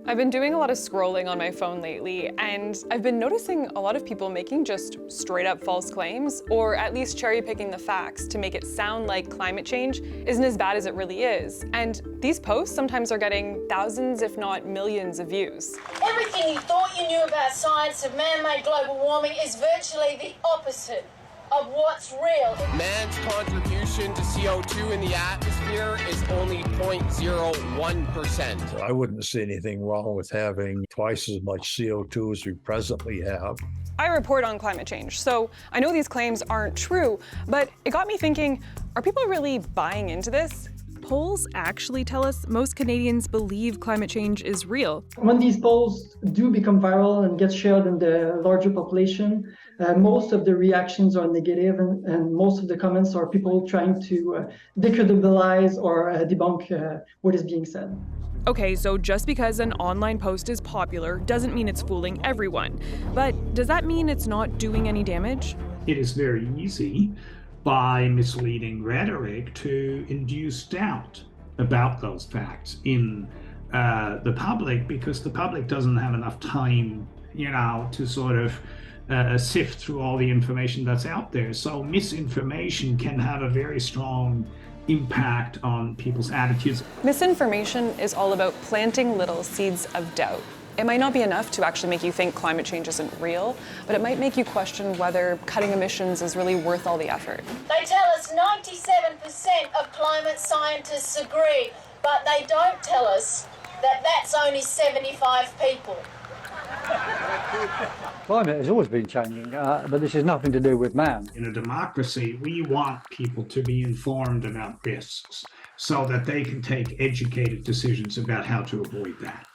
I've been doing a lot of scrolling on my phone lately, and I've been noticing a lot of people making just straight up false claims, or at least cherry picking the facts to make it sound like climate change isn't as bad as it really is. And these posts sometimes are getting thousands, if not millions of views. Everything you thought you knew about science of man-made global warming is virtually the opposite of what's real. Man's contribution to CO2 in the atmosphere is only 0.01%. I wouldn't see anything wrong with having twice as much CO2 as we presently have. I report on climate change, so I know these claims aren't true, but it got me thinking, are people really buying into this? Polls actually tell us most Canadians believe climate change is real. When these polls do become viral and get shared in the larger population, most of the reactions are negative, and most of the comments are people trying to decredibilize or debunk what is being said. Okay, so just because an online post is popular doesn't mean it's fooling everyone. But does that mean it's not doing any damage? It is very easy by misleading rhetoric to induce doubt about those facts in the public, because the public doesn't have enough time, to sort of sift through all the information that's out there. So misinformation can have a very strong impact on people's attitudes. Misinformation is all about planting little seeds of doubt. It might not be enough to actually make you think climate change isn't real, but it might make you question whether cutting emissions is really worth all the effort. They tell us 97% of climate scientists agree, but they don't tell us that that's only 75 people. Climate has always been changing, but this has nothing to do with man. In a democracy, we want people to be informed about risks so that they can take educated decisions about how to avoid that.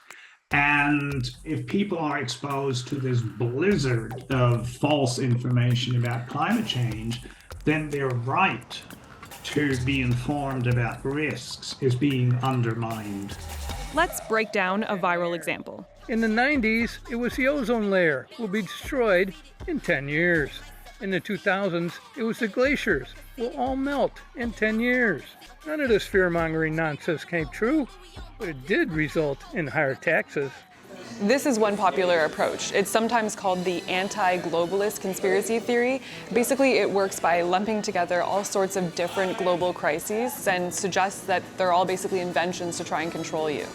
And if people are exposed to this blizzard of false information about climate change, then their right to be informed about risks is being undermined. Let's break down a viral example. In the 90s, it was the ozone layer will be destroyed in 10 years. In the 2000s, it was the glaciers will all melt in 10 years. None of this fear-mongering nonsense came true, but it did result in higher taxes. This is one popular approach. It's sometimes called the anti-globalist conspiracy theory. Basically, it works by lumping together all sorts of different global crises and suggests that they're all basically inventions to try and control you.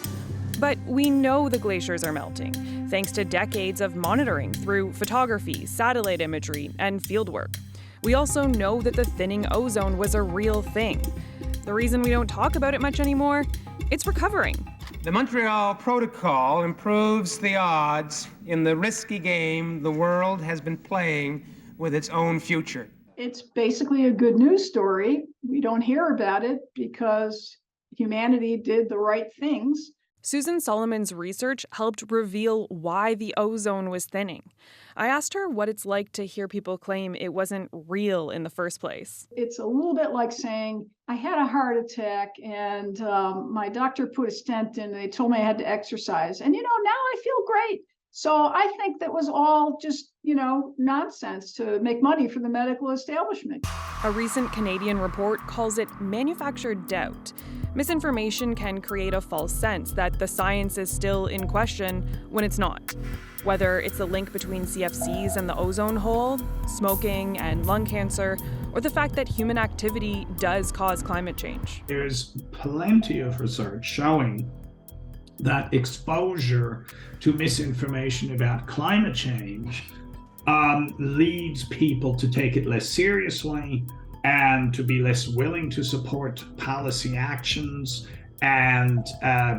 But we know the glaciers are melting, thanks to decades of monitoring through photography, satellite imagery, and fieldwork. We also know that the thinning ozone was a real thing. The reason we don't talk about it much anymore? It's recovering. The Montreal Protocol improves the odds in the risky game the world has been playing with its own future. It's basically a good news story. We don't hear about it because humanity did the right things. Susan Solomon's research helped reveal why the ozone was thinning. I asked her what it's like to hear people claim it wasn't real in the first place. It's a little bit like saying, I had a heart attack and my doctor put a stent in and they told me I had to exercise. And, now I feel great. So I think that was all just, nonsense to make money for the medical establishment. A recent Canadian report calls it manufactured doubt. Misinformation can create a false sense that the science is still in question when it's not. Whether it's the link between CFCs and the ozone hole, smoking and lung cancer, or the fact that human activity does cause climate change. There's plenty of research showing that exposure to misinformation about climate change leads people to take it less seriously and to be less willing to support policy actions and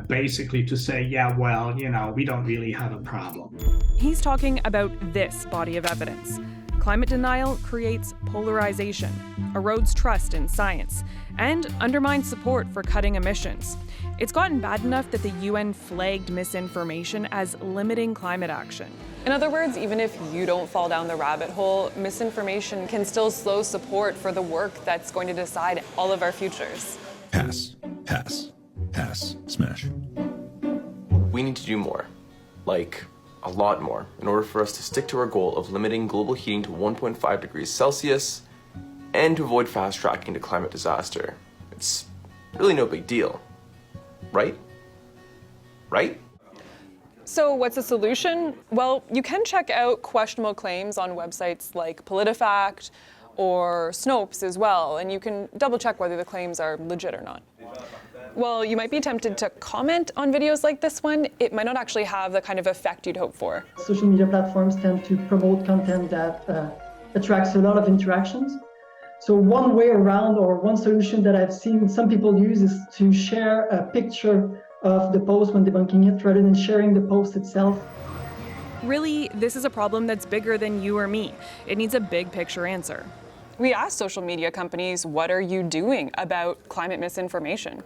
basically to say, we don't really have a problem. He's talking about this body of evidence. Climate denial creates polarization, erodes trust in science, and undermines support for cutting emissions. It's gotten bad enough that the UN flagged misinformation as limiting climate action. In other words, even if you don't fall down the rabbit hole, misinformation can still slow support for the work that's going to decide all of our futures. Pass, pass, pass, smash. We need to do more, like a lot more, in order for us to stick to our goal of limiting global heating to 1.5 degrees Celsius and to avoid fast-tracking to climate disaster. It's really no big deal, right? Right? So what's the solution? Well, you can check out questionable claims on websites like PolitiFact or Snopes as well, and you can double check whether the claims are legit or not. Well, you might be tempted to comment on videos like this one. It might not actually have the kind of effect you'd hope for. Social media platforms tend to promote content that attracts a lot of interactions. So one way around, or one solution that I've seen some people use, is to share a picture of the post when debunking it rather than sharing the post itself. Really, this is a problem that's bigger than you or me. It needs a big picture answer. We asked social media companies, what are you doing about climate misinformation?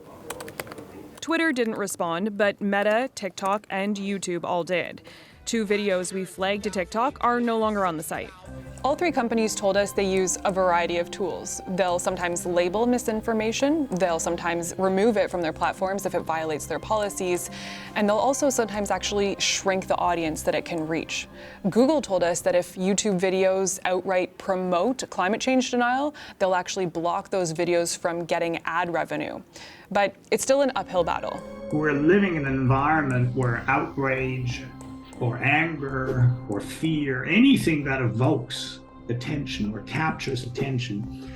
Twitter didn't respond, but Meta, TikTok, and YouTube all did. 2 videos we flagged to TikTok are no longer on the site. All 3 companies told us they use a variety of tools. They'll sometimes label misinformation, they'll sometimes remove it from their platforms if it violates their policies, and they'll also sometimes actually shrink the audience that it can reach. Google told us that if YouTube videos outright promote climate change denial, they'll actually block those videos from getting ad revenue. But it's still an uphill battle. We're living in an environment where outrage or anger or fear, anything that evokes attention or captures attention,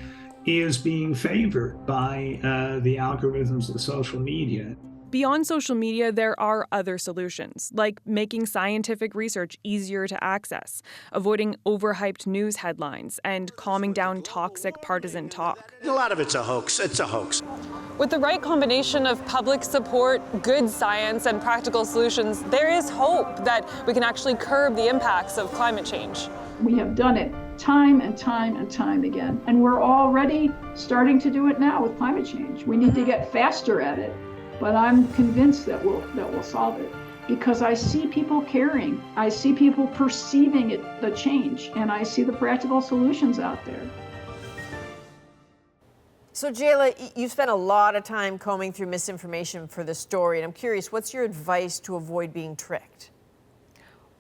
is being favored by the algorithms of social media. Beyond social media, there are other solutions, like making scientific research easier to access, avoiding overhyped news headlines, and calming down toxic partisan talk. A lot of it's a hoax. It's a hoax. With the right combination of public support, good science, and practical solutions, there is hope that we can actually curb the impacts of climate change. We have done it time and time and time again, and we're already starting to do it now with climate change. We need to get faster at it, but I'm convinced that we'll solve it, because I see people caring. I see people perceiving it, the change, and I see the practical solutions out there. So Jayla, you spent a lot of time combing through misinformation for this story, and I'm curious, what's your advice to avoid being tricked?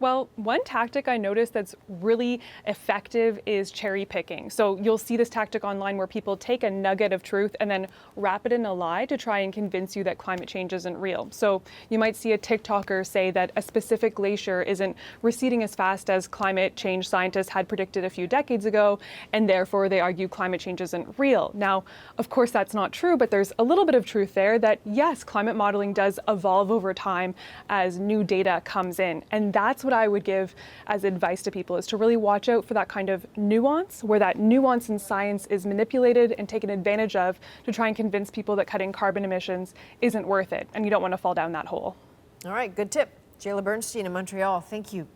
Well, one tactic I noticed that's really effective is cherry picking. So you'll see this tactic online where people take a nugget of truth and then wrap it in a lie to try and convince you that climate change isn't real. So you might see a TikToker say that a specific glacier isn't receding as fast as climate change scientists had predicted a few decades ago, and therefore they argue climate change isn't real. Now, of course, that's not true, but there's a little bit of truth there that, yes, climate modeling does evolve over time as new data comes in. And that's what I would give as advice to people, is to really watch out for that kind of nuance, where that nuance in science is manipulated and taken advantage of to try and convince people that cutting carbon emissions isn't worth it, and you don't want to fall down that hole. All right, good tip. Jayla Bernstein in Montreal, thank you.